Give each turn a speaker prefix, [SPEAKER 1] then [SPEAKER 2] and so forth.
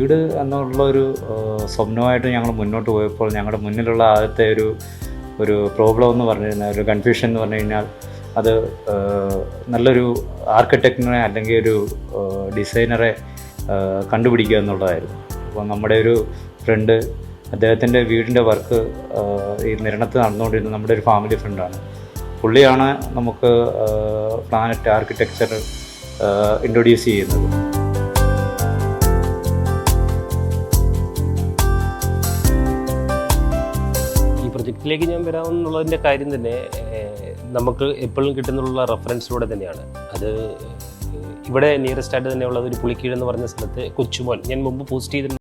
[SPEAKER 1] വീട് എന്നുള്ളൊരു സ്വപ്നമായിട്ട് ഞങ്ങൾ മുന്നോട്ട് പോയപ്പോൾ ഞങ്ങളുടെ മുന്നിലുള്ള ആദ്യത്തെ ഒരു പ്രോബ്ലം എന്ന് പറഞ്ഞു കഴിഞ്ഞാൽ, ഒരു കൺഫ്യൂഷൻ എന്ന് പറഞ്ഞു കഴിഞ്ഞാൽ, അത് നല്ലൊരു ആർക്കിടെക്റ്റിനെ അല്ലെങ്കിൽ ഒരു ഡിസൈനറെ കണ്ടുപിടിക്കുക എന്നുള്ളതായിരുന്നു. അപ്പോൾ നമ്മുടെ ഒരു ഫ്രണ്ട്, അദ്ദേഹത്തിൻ്റെ വീടിൻ്റെ വർക്ക് ഈ നിരണത്ത് നടന്നുകൊണ്ടിരുന്ന നമ്മുടെ ഒരു ഫാമിലി ഫ്രണ്ടാണ്. പുള്ളിയാണ് നമുക്ക് പ്ലാനറ്റ് ആർക്കിടെക്ചർ ഇൻട്രൊഡ്യൂസ് ചെയ്യുന്നത്.
[SPEAKER 2] ഈ പ്രൊജക്റ്റിലേക്ക് ഞാൻ വരാമെന്നുള്ളതിൻ്റെ കാര്യം തന്നെ നമുക്ക് എപ്പോഴും കിട്ടുന്നുള്ള റെഫറൻസിലൂടെ തന്നെയാണ്. അത് ഇവിടെ നിയറസ്റ്റ് ആയിട്ട് തന്നെയുള്ളത് ഒരു പുളിക്കീഴ് എന്ന് പറഞ്ഞ സ്ഥലത്ത് കൊച്ചുമോൻ, ഞാൻ മുമ്പ് പോസ്റ്റ് ചെയ്തിട്ടുണ്ട്.